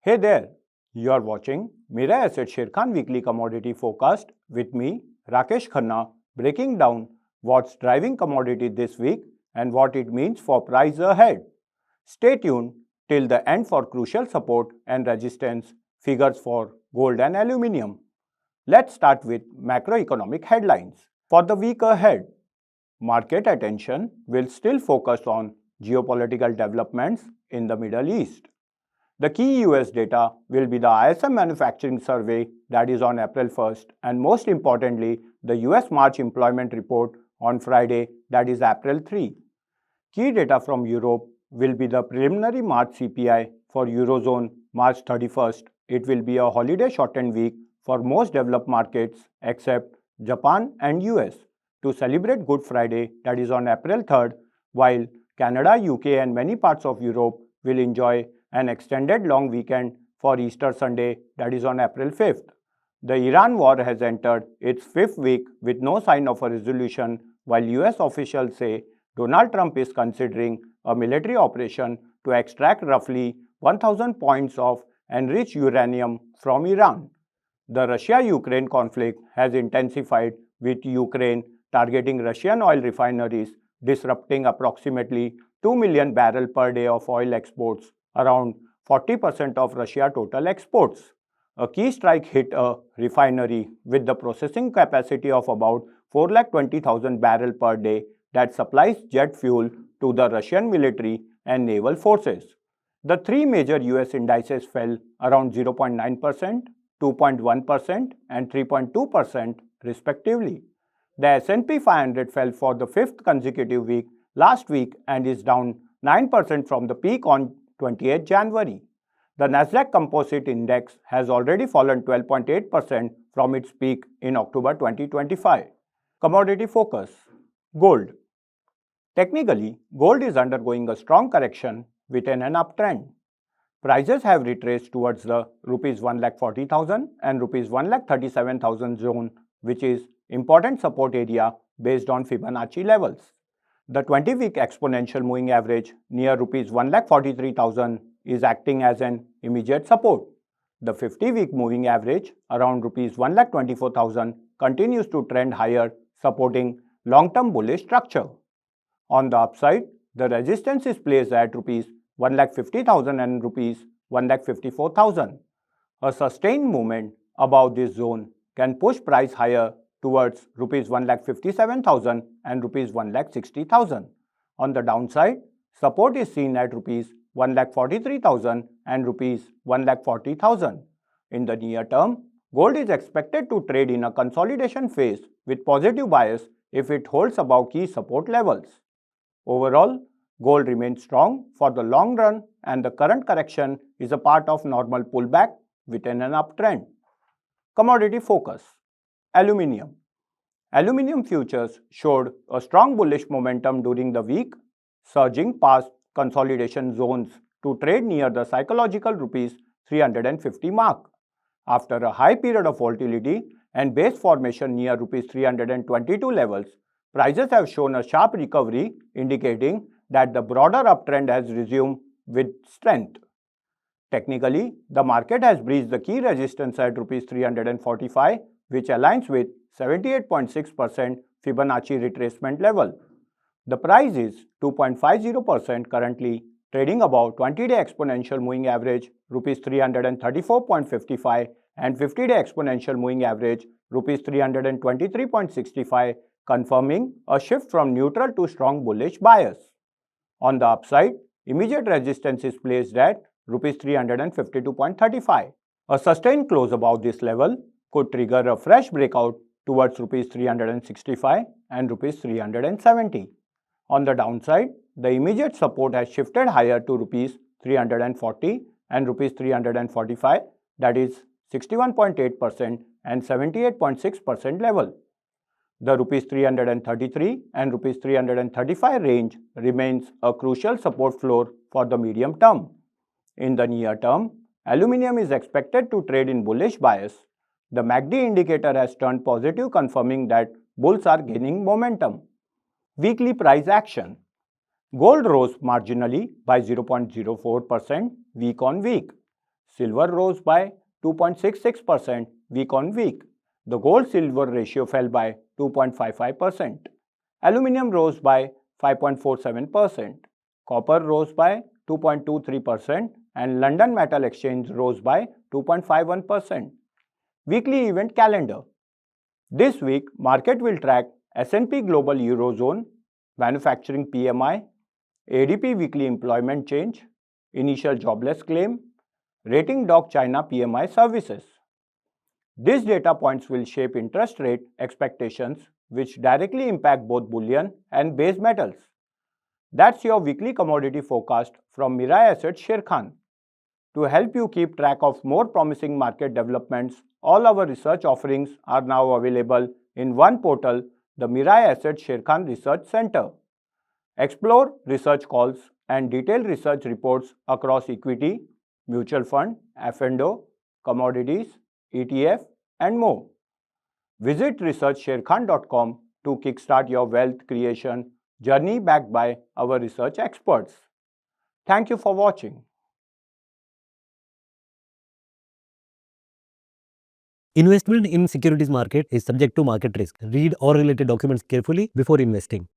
Hey there, you are watching Mirae Asset Sharekhan Weekly Commodity Forecast with me, Rakesh Khanna, breaking down what's driving commodity this week and what it means for price ahead. Stay tuned till the end for crucial support and resistance figures for gold and aluminium. Let's start with macroeconomic headlines. For the week ahead, market attention will still focus on geopolitical developments in the Middle East. The key US data will be the ISM Manufacturing Survey that is on April 1st and most importantly, the US March Employment Report on Friday that is April 3. Key data from Europe will be the preliminary March CPI for Eurozone March 31st. It will be a holiday shortened week for most developed markets except Japan and US to celebrate Good Friday that is on April 3rd, while Canada, UK and many parts of Europe will enjoy an extended long weekend for Easter Sunday that is on April 5th. The Iran war has entered its 5th week with no sign of a resolution, while US officials say Donald Trump is considering a military operation to extract roughly 1,000 points of enriched uranium from Iran. The Russia-Ukraine conflict has intensified with Ukraine targeting Russian oil refineries, disrupting approximately 2 million barrels per day of oil exports, around 40% of Russia's total exports. A key strike hit a refinery with the processing capacity of about 420,000 barrels per day that supplies jet fuel to the Russian military and naval forces. The three major US indices fell around 0.9%, 2.1% and 3.2% respectively. The S&P 500 fell for the 5th consecutive week last week and is down 9% from the peak on 28 January. The Nasdaq Composite Index has already fallen 12.8% from its peak in October 2025. Commodity focus. Gold. Technically, gold is undergoing a strong correction within an uptrend. Prices have retraced towards the Rs 1,40,000 and Rs 1,37,000 zone, which is important support area based on Fibonacci levels. The 20-week exponential moving average near Rs 1,43,000 is acting as an immediate support. The 50-week moving average around Rs 1,24,000 continues to trend higher, supporting long-term bullish structure. On the upside, the resistance is placed at Rs 1,50,000 and Rs 1,54,000. A sustained movement above this zone can push price higher towards Rs 1,57,000 and Rs 1,60,000. On the downside, support is seen at Rs 1,43,000 and Rs 1,40,000. In the near term, gold is expected to trade in a consolidation phase with positive bias if it holds above key support levels. Overall, gold remains strong for the long run and the current correction is a part of normal pullback within an uptrend. Commodity focus. Aluminium. Aluminium futures showed a strong bullish momentum during the week, surging past consolidation zones to trade near the psychological Rs 350 mark. After a high period of volatility and base formation near Rs 322 levels, prices have shown a sharp recovery, indicating that the broader uptrend has resumed with strength. Technically, the market has breached the key resistance at Rs 345, which aligns with 78.6% Fibonacci retracement level. The price is 2.50% currently, trading above 20-day exponential moving average Rs 334.55 and 50-day exponential moving average Rs 323.65, confirming a shift from neutral to strong bullish bias. On the upside, immediate resistance is placed at Rs 352.35. A sustained close above this level could trigger a fresh breakout towards Rs 365 and Rs 370. On the downside, the immediate support has shifted higher to Rs 340 and Rs 345, that is 61.8% and 78.6% level. The Rs 333 and Rs 335 range remains a crucial support floor for the medium term. In the near term, aluminium is expected to trade in bullish bias. The MACD indicator has turned positive, confirming that bulls are gaining momentum. Weekly price action. Gold rose marginally by 0.04% week on week. Silver rose by 2.66% week on week. The gold-silver ratio fell by 2.55%. Aluminium rose by 5.47%. Copper rose by 2.23% and London Metal Exchange rose by 2.51%. Weekly event calendar. This week, market will track S&P Global Eurozone, manufacturing PMI, ADP weekly employment change, initial jobless claim, rating Doc China PMI services. These data points will shape interest rate expectations, which directly impact both bullion and base metals. That's your weekly commodity forecast from Mirae Asset Sharekhan. To help you keep track of more promising market developments, all our research offerings are now available in one portal, the Mirae Asset Sharekhan Research Center. Explore research calls and detailed research reports across equity, mutual fund, F&O, commodities, ETF, and more. Visit researchsharekhan.com to kickstart your wealth creation journey backed by our research experts. Thank you for watching. Investment in securities market is subject to market risk. Read all related documents carefully before investing.